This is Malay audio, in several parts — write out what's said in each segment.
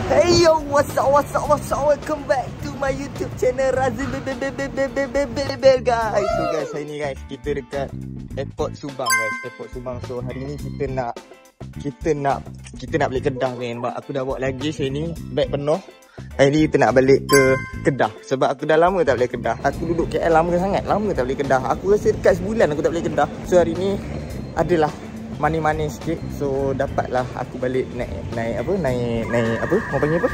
Hey yo, what's up, welcome back to my YouTube channel Razim Bel guys. So guys, hari ni guys, kita dekat Airport Subang guys, Airport Subang. So hari ni kita nak balik Kedah kan. Aku dah bawa lagi sini, beg penuh. Hari ni kita nak balik ke Kedah sebab aku dah lama tak balik Kedah. Aku duduk KL lama sangat, lama tak balik Kedah. Aku rasa dekat sebulan aku tak balik Kedah. So hari ni adalah manis-manis sikit. So dapatlah aku balik naik apa? Mau panggil apa?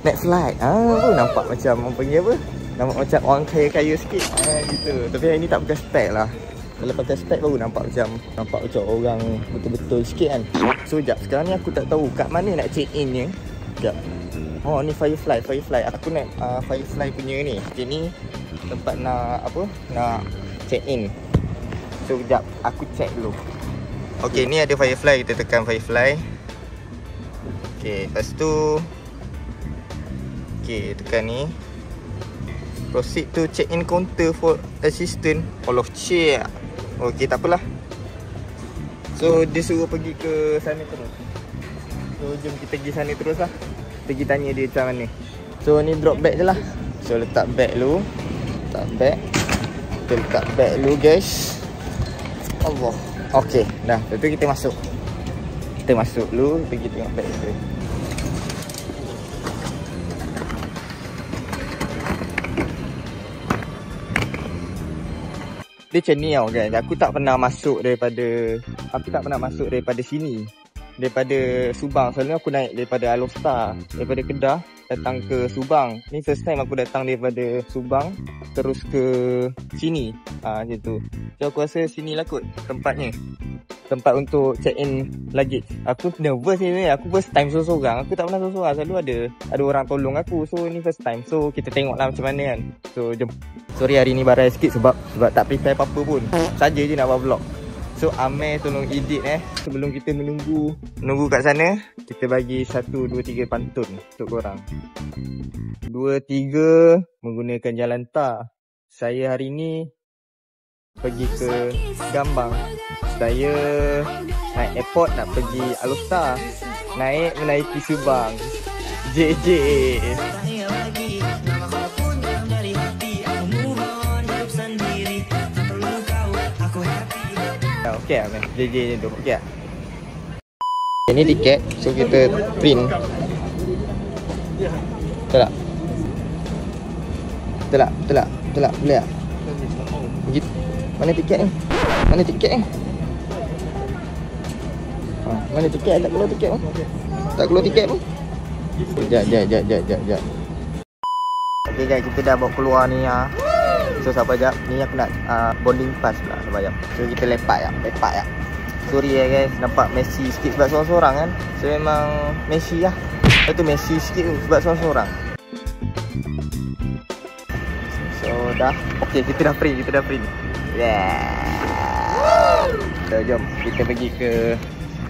Naik flight. Nampak macam mau panggil apa? Nampak macam orang kaya-kaya sikit. Gitu. Tapi hari ni tak pakai spek lah. Kalau pakai spek baru nampak macam orang betul-betul sikit kan. So jap, sekarang ni aku tak tahu kat mana nak check in nya. Jap. Oh ni Firefly. Aku naik Firefly punya ni. Okay, ni tempat nak check in. So sekejap, aku check dulu. Okay, ni ada Firefly, kita tekan Firefly. Okay, lepas tu okay, tekan ni. Proceed to check in counter for assistant. All of check. Okay, tak apalah. So dia suruh pergi ke sana terus. So jom kita pergi sana terus lah. Kita pergi tanya dia macam mana. So ni drop bag je lah. So letak bag dulu. Kita letak bag dulu guys. Allah. Okey, dah. Lepas tu kita masuk. Kita masuk dulu, pergi tengok beg kita. Dia macam ni tau guys. Aku tak pernah masuk daripada sini. Daripada Subang. Selalu aku naik daripada Alostar, daripada Kedah datang ke Subang. Ni first time aku datang daripada Subang terus ke sini. Macam tu. So aku rasa sinilah kot tempatnya. Tempat untuk check in luggage. Aku nervous ni. Aku first time seorang. Aku tak pernah seorang. Selalu ada orang tolong aku. So ni first time. So kita tengoklah macam mana kan. So jom. Sorry hari ni barai sikit sebab tak prepare apa-apa pun. Saja je nak buat vlog. So Amir tolong edit sebelum kita menunggu kat sana. Kita bagi 1, 2, 3 pantun untuk korang. 2, 3 menggunakan jalan tar. Saya hari ni pergi ke Gambang. Saya naik airport nak pergi Alostar. Menaiki Subang. JJ. Okey lah man. JJ je tu. Okey lah. Ini tiket. So kita print. Betul tak? Boleh tak? Mana tiket ni? Mana tiket? Tak keluar tiket pun. Sekejap. Okay guys, kita dah bawa keluar ni ya. So sabar jap. Ni aku nak boarding pass pula. Sabar jap. So kita lepak ya. Sorry ya guys, nampak messy sikit sebab seorang-seorang kan. So memang messy lah. Itu messy sikit sebab seorang-seorang. So dah. Okay, kita dah print. So jom kita pergi ke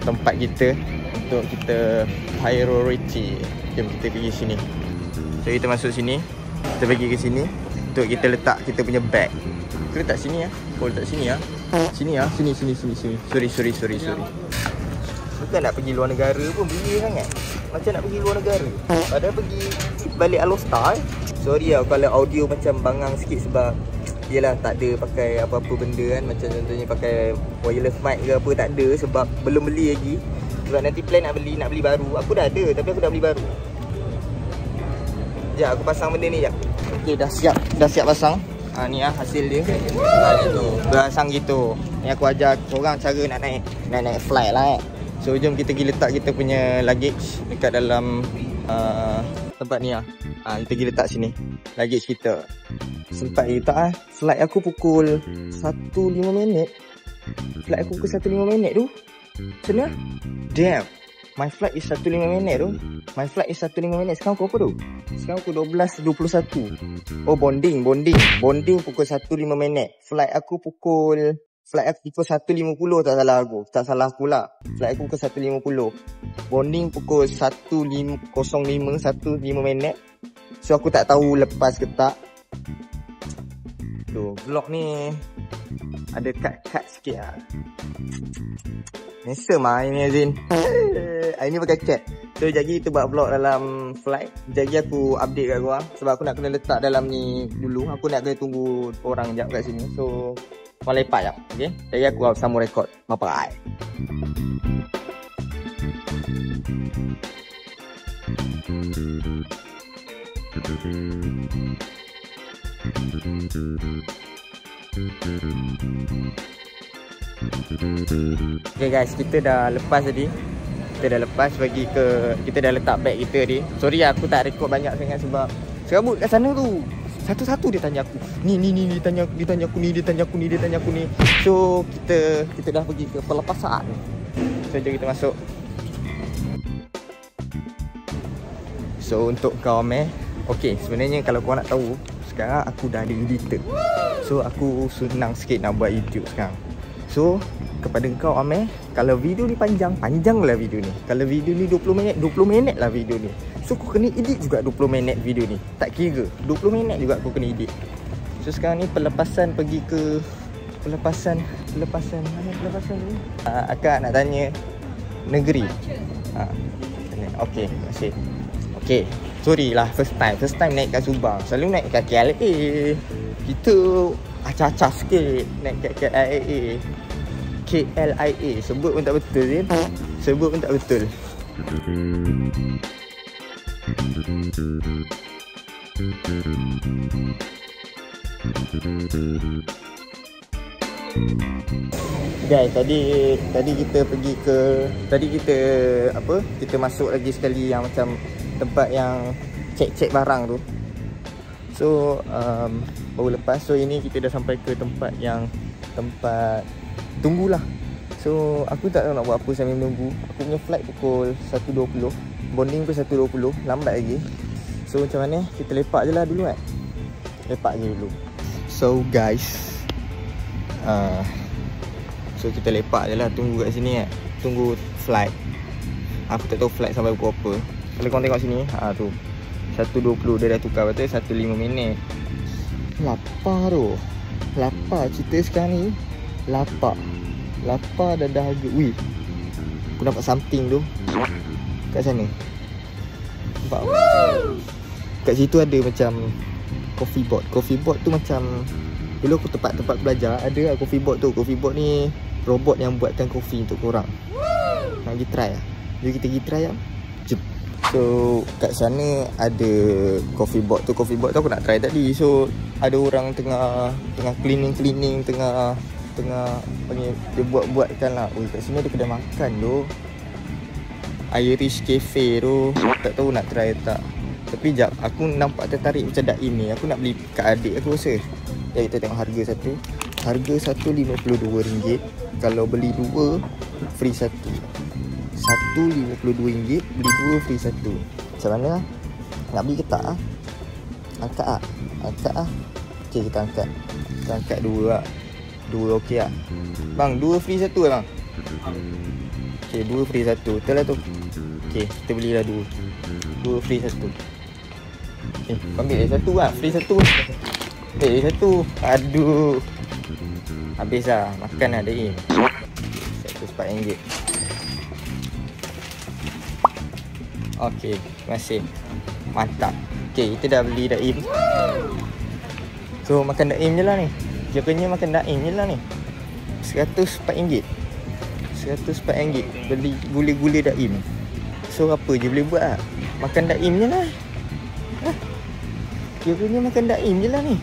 tempat kita untuk kita priority. Jom kita pergi sini. So kita masuk sini. Kita pergi ke sini untuk kita letak kita punya bag. Kita letak sini ya. Letak sini ya. Sini. Sorry. Bukan nak pergi luar negara pun bila sangat. Macam nak pergi luar negara. Padahal pergi balik Alostar. Sorry lah kalau audio macam bangang sikit sebab yelah tak ada pakai apa-apa benda kan. Macam contohnya pakai wireless mic ke apa, tak ada sebab belum beli lagi. Sebab nanti plan nak beli baru. Aku dah ada tapi aku dah beli baru. Sekejap aku pasang benda ni jap. Okay, dah siap pasang. Ni lah hasil dia. Tu pasang gitu. Ni aku ajar korang cara nak naik flight lah. So jom kita pergi letak kita punya luggage dekat dalam tempat ni lah. Kita pergi letak sini luggage kita. Sempat letak flight aku pukul 1.05. Flight aku pukul 1.05 tu. Macam mana? Damn. My flight is 1.05 tu. Sekarang pukul apa tu? Sekarang pukul 12.21. Oh bonding pukul 1.05. Flight aku pukul 1.50 tak salah aku lah. Flight aku pukul 1.50. Bonding pukul 1.05. So aku tak tahu lepas ke tak. Tu vlog ni ada cut sikit lah. Handsome lah ini Azin. Ini pakai cat. So jadi kita buat vlog dalam flight. Jadi aku update kat korang. Sebab aku nak kena letak dalam ni dulu. Aku nak kena tunggu orang sekejap kat sini. So korang lepak sekejap. Okay. Jadi aku sambung rekod. Bye-bye. Okay guys, kita dah lepas tadi. Kita dah lepas pergi ke, kita dah letak beg kita tadi. Sorry aku tak rekod banyak sangat sebab serabut kat sana tu. Satu-satu dia tanya aku. Ni dia tanya aku ni. So kita dah pergi ke pelepasan. So jom kita masuk. So untuk kau okay, sebenarnya kalau kau nak tahu, sekarang aku dah ada editor. So aku senang sikit nak buat YouTube sekarang. So kepada kau Amir, kalau video ni panjang lah video ni. Kalau video ni 20 minit lah video ni. So aku kena edit juga 20 minit video ni. Tak kira 20 minit juga aku kena edit. So sekarang ni pelepasan pergi ke Pelepasan mana pelepasan ni? Akak nak tanya negeri. Okay, masih. Okay, sorry lah first time naik kat Subang. Selalu naik kat KLIA. Kita acah-acah sikit naik kat KLIA. Sebut pun tak betul kan? Sebut pun tak betul. Guys, tadi kita pergi ke, kita masuk lagi sekali yang macam tempat yang cek barang tu. So baru lepas. So ini kita dah sampai ke tempat tunggulah. So aku tak tahu nak buat apa sambil menunggu. Aku punya flight pukul 1.20, boarding pukul 1.20, lambat lagi. So macam mana, kita lepak je lah dulu kan. Lepak je dulu. So guys, so kita lepak je lah, tunggu kat sini kan. Tunggu flight. Aku tak tahu flight sampai pukul apa. Kalau korang tengok sini, tu 1.20 dia dah tukar, betul 1.5 minit. Lapar tu. Lapar cerita sekarang ni. Lapar dah harga. Wih, aku nampak something tu kat sana. Nampak? Kat situ ada macam coffee board tu macam dulu aku tempat belajar ada coffee board tu. Coffee board ni robot yang buatkan kopi untuk korang. Nak pergi try lah. Jom kita pergi try lah. Jom. So kat sana ada coffee board tu. Coffee board tu aku nak try tadi. So ada orang tengah cleaning, tengah panggil, dia buatkan lah. Oi, kat sini ada kedai makan tu, Irish Cafe tu. Tak tahu nak try tak. Tapi jap, aku nampak tertarik macam Daim ni. Aku nak beli kat adik aku rasa. Jadi kita tengok harga satu. Harga satu RM52. Kalau beli dua, free satu. Satu RM52, beli dua, free satu. Macam mana lah? Nak beli ke tak lah? Angkat lah. Okay, kita angkat. Kita angkat dua lah. Dua okey lah. Bang, dua free satu lah bang. Okay, dua free satu. Betul lah tu. Okay, kita belilah dua. Dua free satu. Okay, ambil satu lah. Free satu. Satu. Aduh. Habis lah. Makan lah Daim. RM104. Okay, terima kasih. Mantap. Okay, kita dah beli Daim. So, makan Daim je lah ni. Kiranya makan Daim je lah ni. RM104. RM104. Beli gula-gula Daim. So apa je boleh buat lah. Makan Daim je lah. Kiranya makan Daim je lah ni.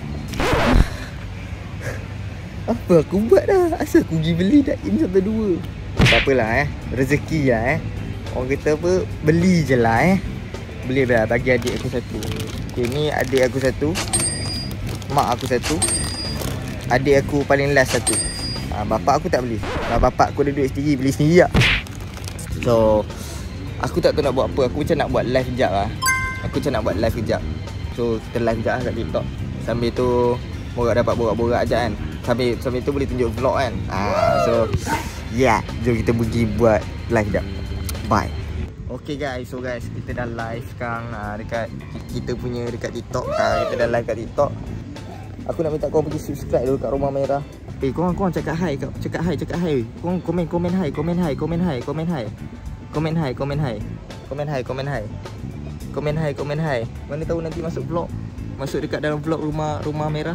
Apa aku buat dah. Asal aku pergi beli Daim sampai dua. Tak apalah rezeki lah Orang kata apa, beli je lah Beli lah, bagi adik aku satu. Okay, ni adik aku satu, mak aku satu, adik aku paling last satu. Bapak aku tak beli. Bapak aku ada duit sendiri, beli sendiri lah. So aku tak tahu nak buat apa. Aku macam nak buat live kejap lah. So kita live kejap lah kat TikTok. Sambil tu dapat borak-borak je kan. Sambil tu boleh tunjuk vlog kan. So yeah, jom kita pergi buat live kejap. Bye. Okay guys, so guys, kita dah live sekarang dekat kita punya dekat TikTok. Kita dah live kat TikTok. Aku nak minta korang pergi subscribe dulu kat Rumah Merah. Korang cakap hi. Korang komen hi. Komen hai. Mana tahu nanti masuk vlog. Masuk dekat dalam vlog rumah merah.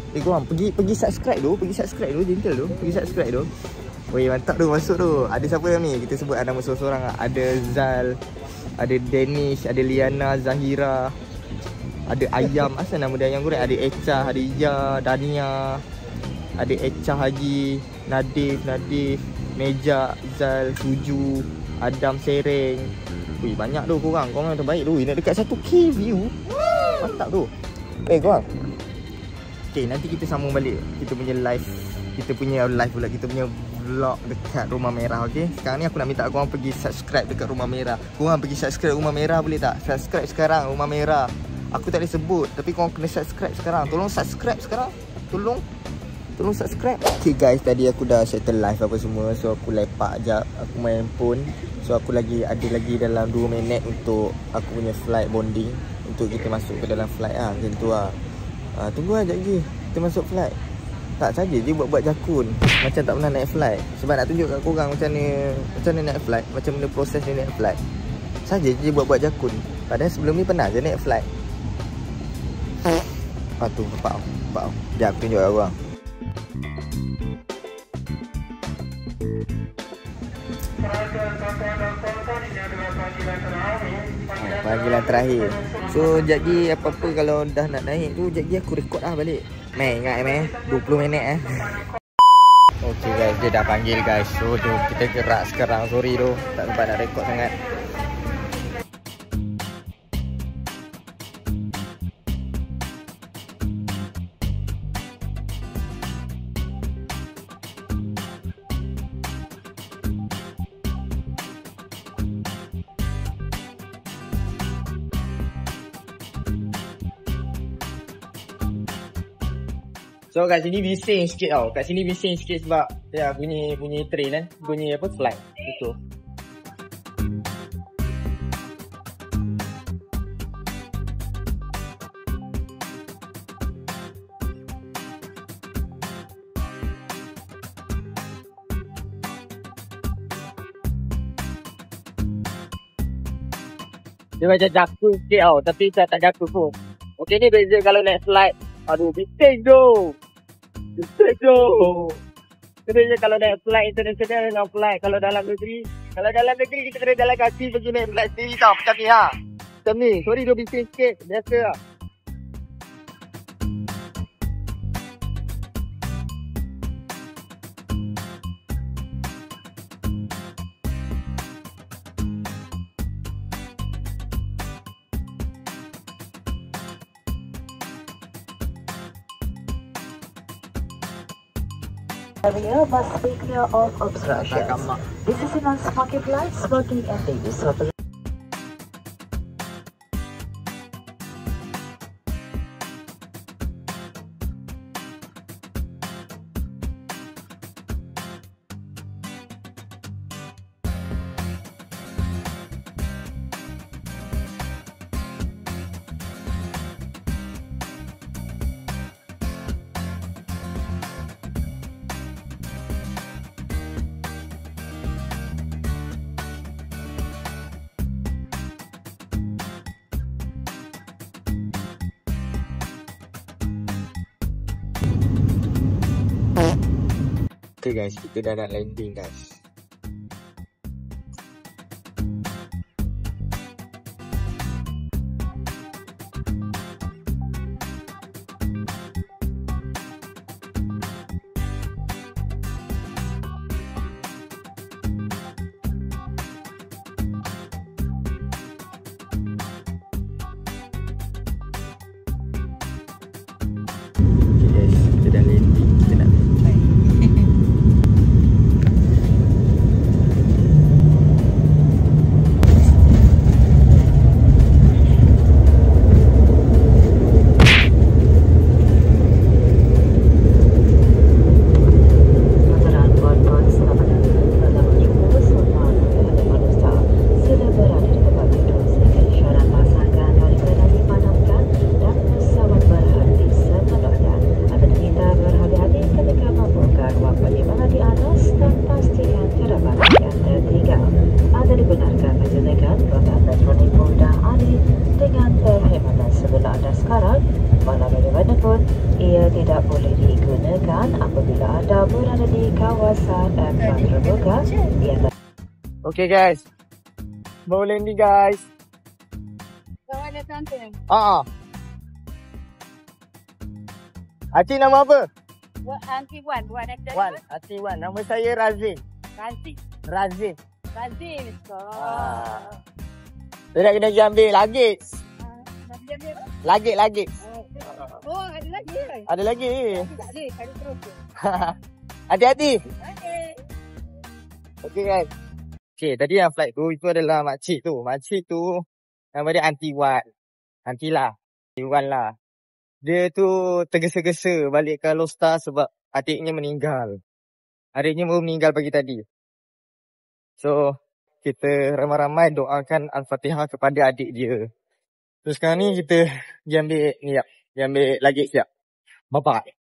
Korang pergi subscribe tu, gentle tu. Pergi subscribe tu. Weh, mantap tu masuk tu. Ada siapa yang ni? Kita sebut nama seorang-seorang lah. Ada Zal, ada Danish, ada Liana, Zahira, ada Ayam. Asal nama dia Ayam Goreng? Ada Echa, ada Ya, Dania, ada Echa Haji, Nadif, Meja, Zal, Suju, Adam Sereng. Wih, banyak tu korang terbaik tu. Nak dekat 1k view. Mantap tu. Korang. Okay, nanti kita sambung balik kita punya live pula, kita punya vlog dekat Rumah Merah. Okay, sekarang ni aku nak minta korang pergi subscribe dekat Rumah Merah. Korang pergi subscribe Rumah Merah boleh tak? Subscribe sekarang Rumah Merah. Aku tak boleh sebut, tapi korang kena subscribe sekarang. Tolong subscribe sekarang. Tolong subscribe. Okay guys, tadi aku dah settle live apa semua. So aku lepak jap, aku main phone. So aku ada lagi dalam 2 minit untuk aku punya flight bonding, untuk kita masuk ke dalam flight lah. Macam tu lah. Tunggu lah sekejap lagi kita masuk flight. Tak saja je buat jakun macam tak pernah naik flight. Sebab nak tunjuk kat korang macam ni naik flight, macam mana proses ni naik flight. Saja je buat jakun. Padahal sebelum ni pernah je naik flight. Tu nampak. Sekejap aku tunjuk kat korang. Panggilan terakhir. So jadi apa-apa kalau dah nak naik tu, jadi aku rekod lah balik. Ingat 20 minit Okay guys, dia dah panggil guys. So jom kita gerak sekarang. Sorry tu, tak sempat nak rekod sangat. So kat sini bising sikit tau. Kat sini bising sikit sebab ya bunyi train kan. Bunyi apa, flight. Itu. Dia macam jakun sikit tau, tapi saya tak jakun pun. Okey, ni beza kalau naik flight. Aduh, bising tu. Sebenarnya kalau naik flight international dengan flight kalau dalam negeri kita kena jalan kaki pergi naik flight sendiri tau. Macam ni ha. Macam ni. Sorry dia bising sikit. Biasa lah. Area must be clear of obstructions. This is a non-smoking flight. Smoking and the use of Okay guys, kita dah nak landing guys. Okay guys. Boleh ni guys. Kawan datang tu. Acik nama apa? Auntie Wan. Wan ada. Wan. Acik Wan. Nama saya Razin. Ranti. Razin. Razin. Saya nak kena pergi ambil lagit. Nak dia apa? Lagit. Oh, ada lagi. Ada lagi. Tak ada. Kali terus. Hati-hati. Okey. Okay guys. Okay, tadi yang flight tu, itu adalah makcik tu. Makcik tu, nama dia Aunty Wan. Aunty lah. Aunty Wan lah. Dia tu tergesa-gesa balik ke Alostar sebab adiknya meninggal. Adiknya baru meninggal pagi tadi. So, kita ramai-ramai doakan Al-Fatihah kepada adik dia. Terus sekarang ni kita pergi ambil ni jap. Pergi ambil lagi sekejap. Bye-bye.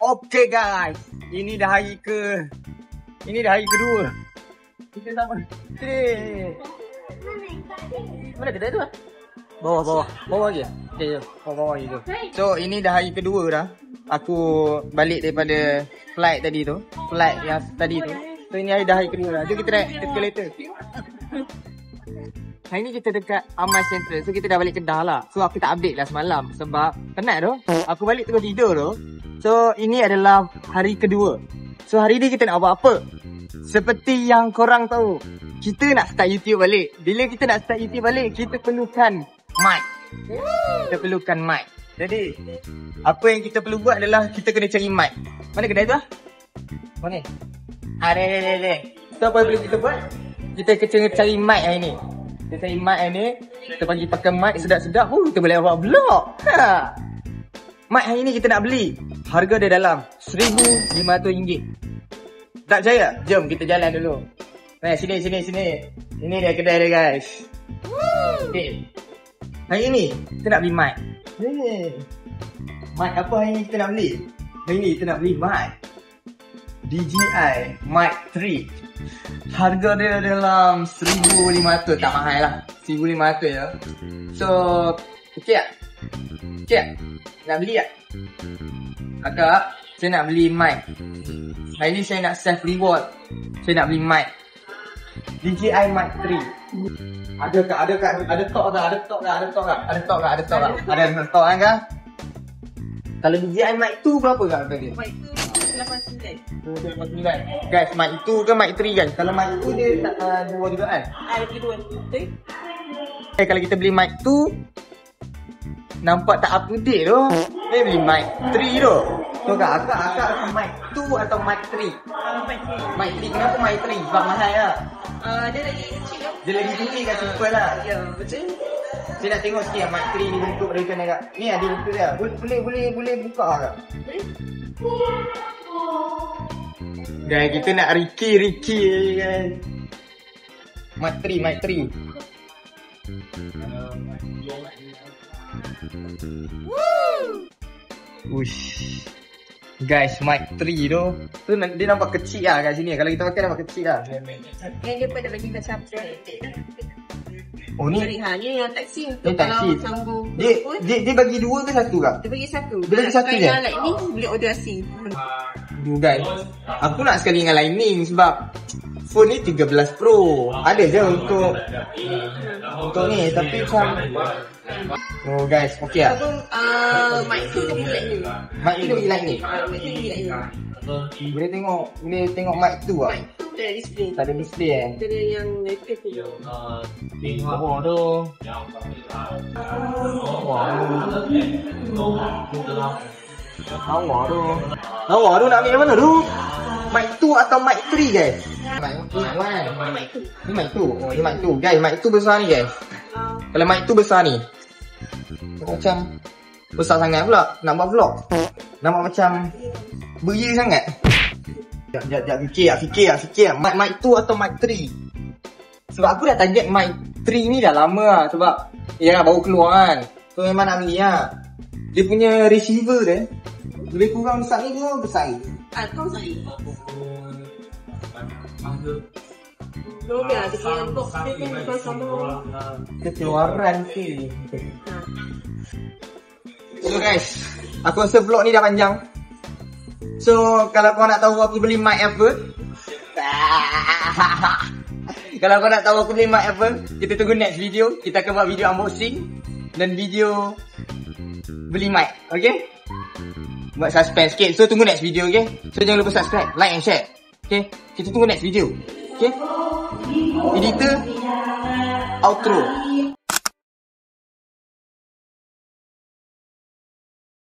Okay guys, ini dah hari kedua. Kita sama. Mana kedai tu? Bawah je. Okay, bawah je. So ini dah hari kedua dah. Aku balik daripada flight tadi tu. Flight yang tadi tu. So ini dah hari kedua dah. Jom kita naik escalator. Hari ni kita dekat Amal Central. So kita dah balik Kedah lah. So aku tak update lah semalam sebab penat tu. Aku balik terus tidur tu. So ini adalah hari kedua. So hari ni kita nak buat apa? Seperti yang korang tahu, kita nak start YouTube balik. Bila kita nak start YouTube balik, kita perlukan mic. Jadi apa yang kita perlu buat adalah kita kena cari mic. Mana kedai tu lah? Mana? Ada. So apa yang perlu kita buat? Kita kena cari mic hari ni. Kita cari mic hari ni. Kita bagi pakai mic sedap-sedap. Kita boleh buat vlog. Mic hari ni kita nak beli. Harga dia dalam RM1,500. Tak percaya? Jom kita jalan dulu. Sini. Ini dia kedai dia guys. Okay. Hari ni kita nak beli mic. Mic apa hari ni kita nak beli? Hari ni kita nak beli mic DJI Mic 3. Harga dia dalam RM1,500. Tak mahal lah, RM1,500 je. So okay tak? Nak beli tak? Kakak, saya nak beli mic. Hari ni saya nak self reward. Saya nak beli mic DJI Mic 3. Ada talk tak? Ada talk kan? Kalau DJI Mic 2 berapa kak harga dia? Mic tu 89. Guys, mic 2 ke mic 3 guys? Kalau mic 2 dia tak dua juga kan? Ada kedua. Kalau kita beli mic 2 nampak tak up to date tu. Dia beli mic 3 tu. So akak mic 2 atau mic 3? Mic 3. Kenapa mic 3? Sebab mahal lah. Dia lagi kecil kan? Dia lagi tinggi kan, simple lah. Ya, betul. Saya nak tengok sikit mic 3 ni bentuk dia macam mana kak. Ni ada bentuk dia. Boleh buka kak. Guys, kita nak Ricky guys. Mic 3. Ush. Guys, mic 3 tu dia nampak kecil lah kat sini. Kalau kita pakai nampak kecil lah. Yang dia pada bagi macam Oh ni ni yang taksi Yang untuk taksi. kalau sambung. Dia bagi dua ke satu kak? Dia bagi satu. Dia bagi satu je? Yang like ni boleh order asing. Guys, aku nak sekali dengan Lightning sebab phone ni 13 Pro. Ada je untuk ni, tapi macam oh guys, okey lah. Mic tu dia boleh ni. Mic ni dia Lightning. Mic tu dia ni. Boleh tengok mic tu ah. Mic tu ada display. Tak ada display Dia ada yang naked tu. Bawah tu. Lawa tu nak ambil yang mana tu? Mic 2 atau mic 3 guys? Ni mic 2. Oh, ni mic 2. Guys, mic 2 besar ni guys. Kalau mic 2 besar ni macam besar sangat pula nak buat vlog. Nampak macam beria sangat. Sekejap fikir. Mic 2 atau mic 3? Sebab aku dah target mic 3 ni dah lama lah. Sebab ya baru keluar kan. So memang nak beli lah. Dia punya receiver dia lebih kurang besar ni ke besar ni? Kau sari. Dia punya box dia kan bukan sama. Kekeluaran ke. So guys, aku rasa vlog ni dah panjang. So kalau kau nak tahu aku beli mic apa, kalau kau nak tahu aku beli mic apa, kita tunggu next video. Kita akan buat video unboxing dan video beli mic. Okay, buat suspense sikit. So tunggu next video. Okay, so jangan lupa subscribe, like and share. Okay, kita tunggu next video. Okay, editor outro.